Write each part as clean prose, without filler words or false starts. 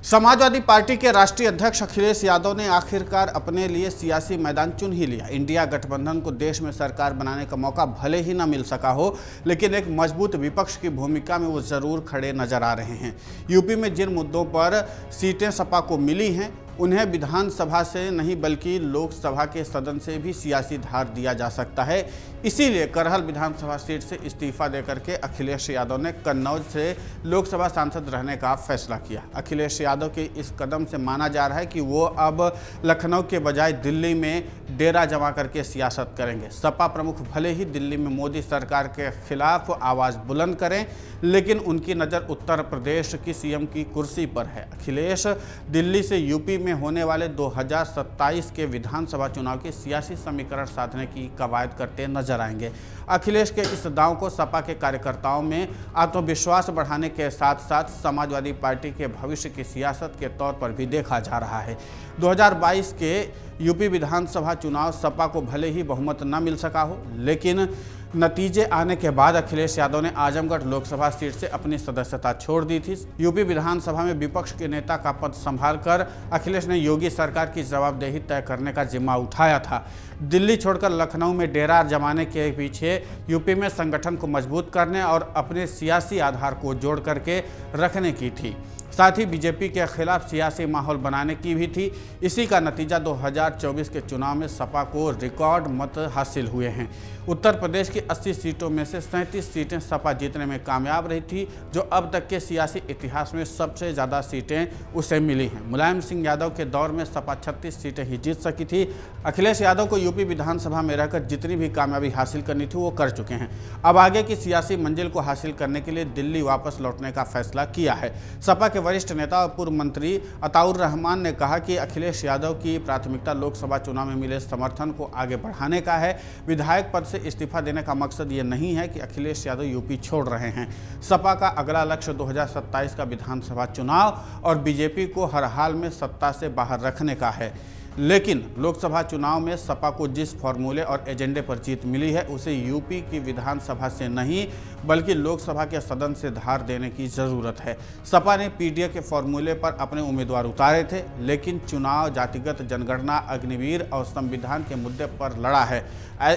Samajwadi party के राष्ट्रीय अध्यक्ष अखिलेश यादव ने आखिरकार अपने लिए सियासी मैदान चुन ही लिया। इंडिया गठबंधन को देश में सरकार बनाने का मौका भले ही न मिल सका हो, लेकिन एक मजबूत विपक्ष की भूमिका में वो जरूर खड़े नजर आ रहे हैं। यूपी में जिन मुद्दों पर सीटें सपा को मिली हैं, उन्हें विधानसभा से नहीं बल्कि लोकसभा के सदन से भी सियासी धार दिया जा सकता है। इसीलिए करहल विधानसभा सीट से इस्तीफा देकर के अखिलेश यादव ने कन्नौज से लोकसभा सांसद रहने का फैसला किया। अखिलेश यादव के इस कदम से माना जा रहा है कि वो अब लखनऊ के बजाय दिल्ली में डेरा जमा करके सियासत करेंगे। सपा प्रमुख भले ही दिल्ली में मोदी सरकार के खिलाफ आवाज़ बुलंद करें, लेकिन उनकी नज़र उत्तर प्रदेश की सीएम की कुर्सी पर है। अखिलेश दिल्ली से यूपी में होने वाले 2027 के विधानसभा चुनाव के सियासी समीकरण साधने की कवायद करते नजर आएंगे। अखिलेश के इस दांव को सपा के कार्यकर्ताओं में आत्मविश्वास बढ़ाने के साथ साथ समाजवादी पार्टी के भविष्य की सियासत के तौर पर भी देखा जा रहा है। 2022 के यूपी विधानसभा चुनाव सपा को भले ही बहुमत न मिल सका हो, लेकिन नतीजे आने के बाद अखिलेश यादव ने आजमगढ़ लोकसभा सीट से अपनी सदस्यता छोड़ दी थी। यूपी विधानसभा में विपक्ष के नेता का पद संभालकर अखिलेश ने योगी सरकार की जवाबदेही तय करने का जिम्मा उठाया था। दिल्ली छोड़कर लखनऊ में डेरा जमाने के पीछे यूपी में संगठन को मजबूत करने और अपने सियासी आधार को जोड़ करके रखने की थी। साथ ही बीजेपी के खिलाफ सियासी माहौल बनाने की भी थी। इसी का नतीजा 2024 के चुनाव में सपा को रिकॉर्ड मत हासिल हुए हैं। उत्तर प्रदेश की 80 सीटों में से 37 सीटें सपा जीतने में कामयाब रही थी, जो अब तक के सियासी इतिहास में सबसे ज़्यादा सीटें उसे मिली हैं। मुलायम सिंह यादव के दौर में सपा 36 सीटें ही जीत सकी थी। अखिलेश यादव को यूपी विधानसभा में रहकर जितनी भी कामयाबी हासिल करनी थी वो कर चुके हैं। अब आगे की सियासी मंजिल को हासिल करने के लिए दिल्ली वापस लौटने का फैसला किया है। सपा के वरिष्ठ नेता और पूर्व मंत्री अताउर रहमान ने कहा कि अखिलेश यादव की प्राथमिकता लोकसभा चुनाव में मिले समर्थन को आगे बढ़ाने का है। विधायक पद से इस्तीफा देने का मकसद ये नहीं है कि अखिलेश यादव यूपी छोड़ रहे हैं। सपा का अगला लक्ष्य 2027 का विधानसभा चुनाव और बीजेपी को हर हाल में सत्ता से बाहर रखने का है। लेकिन लोकसभा चुनाव में सपा को जिस फॉर्मूले और एजेंडे पर जीत मिली है, उसे यूपी की विधानसभा से नहीं बल्कि लोकसभा के सदन से धार देने की ज़रूरत है। सपा ने पीडीए के फॉर्मूले पर अपने उम्मीदवार उतारे थे, लेकिन चुनाव जातिगत जनगणना, अग्निवीर और संविधान के मुद्दे पर लड़ा है।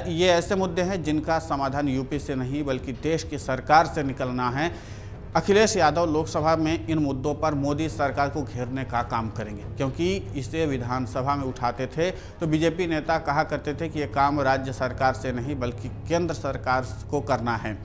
ये ऐसे मुद्दे हैं जिनका समाधान यूपी से नहीं बल्कि देश की सरकार से निकलना है। अखिलेश यादव लोकसभा में इन मुद्दों पर मोदी सरकार को घेरने का काम करेंगे, क्योंकि इसे विधानसभा में उठाते थे तो बीजेपी नेता कहा करते थे कि ये काम राज्य सरकार से नहीं बल्कि केंद्र सरकार को करना है।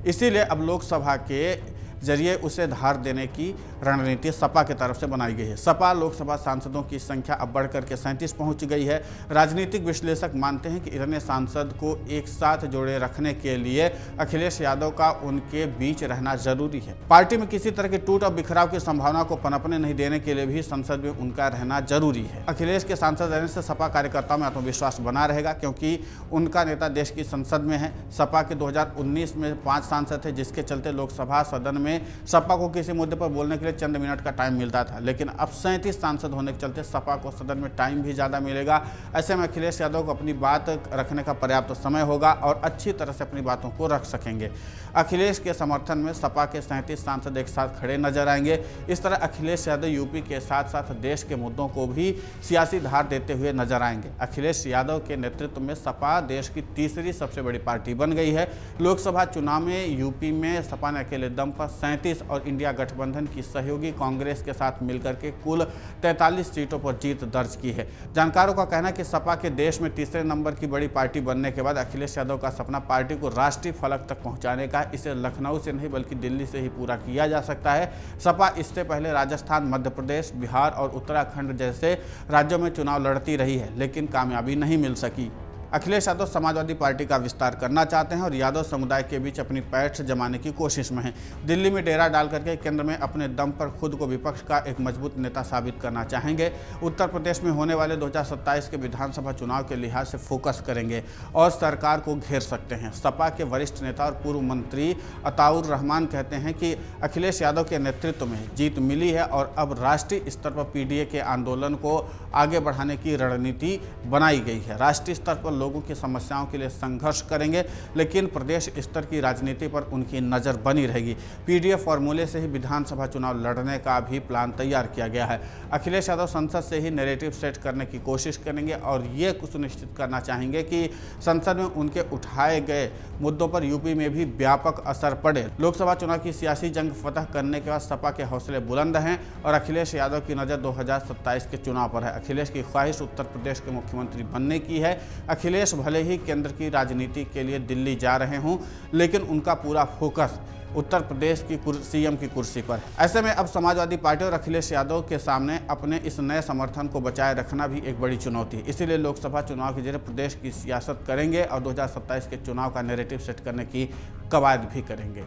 इसीलिए अब लोकसभा के जरिए उसे धार देने की रणनीति सपा की तरफ से बनाई गई है। सपा लोकसभा सांसदों की संख्या अब बढ़कर के 37 पहुंच गई है। राजनीतिक विश्लेषक मानते हैं कि इतने सांसद को एक साथ जोड़े रखने के लिए अखिलेश यादव का उनके बीच रहना जरूरी है। पार्टी में किसी तरह की टूट और बिखराव की संभावना को पनपने नहीं देने के लिए भी संसद में उनका रहना जरूरी है। अखिलेश के सांसद रहने से सपा कार्यकर्ताओं में आत्मविश्वास बना रहेगा, क्योंकि उनका नेता देश की संसद में है। सपा के 2019 में 5 सांसद थे, जिसके चलते लोकसभा सदन में सपा को किसी मुद्दे पर बोलने के लिए चंद मिनट का टाइम मिलता था, लेकिन अब 37 सांसद होने के चलते सपा को सदन में टाइम भी ज़्यादा मिलेगा। ऐसे में अखिलेश यादव को अपनी बात रखने का पर्याप्त समय होगा और अच्छी तरह से अपनी बातों को रख सकेंगे। अखिलेश के समर्थन में सपा के 37 सांसद एक साथ खड़े नजर आएंगे। इस तरह अखिलेश यादव यूपी के साथ साथ देश के मुद्दों को भी सियासी धार देते हुए नजर आएंगे। अखिलेश यादव के नेतृत्व में सपा देश की तीसरी सबसे बड़ी पार्टी बन गई है। लोकसभा चुनाव में यूपी में सपा ने अकेले दम पर 37 और इंडिया गठबंधन की सहयोगी कांग्रेस के साथ मिलकर के कुल 43 सीटों पर जीत दर्ज की है। जानकारों का कहना है कि सपा के देश में तीसरे नंबर की बड़ी पार्टी बनने के बाद अखिलेश यादव का सपना पार्टी को राष्ट्रीय फलक तक पहुंचाने का, इसे लखनऊ से नहीं बल्कि दिल्ली से ही पूरा किया जा सकता है। सपा इससे पहले राजस्थान, मध्य प्रदेश, बिहार और उत्तराखंड जैसे राज्यों में चुनाव लड़ती रही है, लेकिन कामयाबी नहीं मिल सकी। अखिलेश यादव समाजवादी पार्टी का विस्तार करना चाहते हैं और यादव समुदाय के बीच अपनी पैठ जमाने की कोशिश में हैं। दिल्ली में डेरा डाल करके केंद्र में अपने दम पर खुद को विपक्ष का एक मजबूत नेता साबित करना चाहेंगे। उत्तर प्रदेश में होने वाले 2027 के विधानसभा चुनाव के लिहाज से फोकस करेंगे और सरकार को घेर सकते हैं। सपा के वरिष्ठ नेता और पूर्व मंत्री अताउर रहमान कहते हैं कि अखिलेश यादव के नेतृत्व में जीत मिली है और अब राष्ट्रीय स्तर पर पीडीए के आंदोलन को आगे बढ़ाने की रणनीति बनाई गई है। राष्ट्रीय स्तर पर लोगों की समस्याओं के लिए संघर्ष करेंगे, लेकिन प्रदेश स्तर की राजनीति पर उनकी नज़र बनी रहेगी। पीडीएफ फॉर्मूले से ही विधानसभा चुनाव लड़ने का भी प्लान तैयार किया गया है। अखिलेश यादव संसद से ही नैरेटिव सेट करने की कोशिश करेंगे और ये सुनिश्चित करना चाहेंगे कि संसद में उनके उठाए गए मुद्दों पर यूपी में भी व्यापक असर पड़े। लोकसभा चुनाव की सियासी जंग फतह करने के बाद सपा के हौसले बुलंद हैं और अखिलेश यादव की नज़र 2027 के चुनाव पर है। अखिलेश की ख्वाहिश उत्तर प्रदेश के मुख्यमंत्री बनने की है। अखिलेश भले ही केंद्र की राजनीति के लिए दिल्ली जा रहे हों, लेकिन उनका पूरा फोकस उत्तर प्रदेश की सीएम की कुर्सी पर। ऐसे में अब समाजवादी पार्टी और अखिलेश यादव के सामने अपने इस नए समर्थन को बचाए रखना भी एक बड़ी चुनौती है। इसीलिए लोकसभा चुनाव के जरिए प्रदेश की सियासत करेंगे और 2027 के चुनाव का नैरेटिव सेट करने की कवायद भी करेंगे।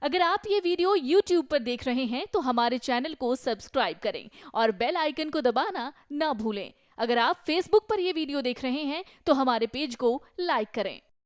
अगर आप ये वीडियो YouTube पर देख रहे हैं तो हमारे चैनल को सब्सक्राइब करें और बेल आइकन को दबाना ना भूलें। अगर आप Facebook पर ये वीडियो देख रहे हैं तो हमारे पेज को लाइक करें।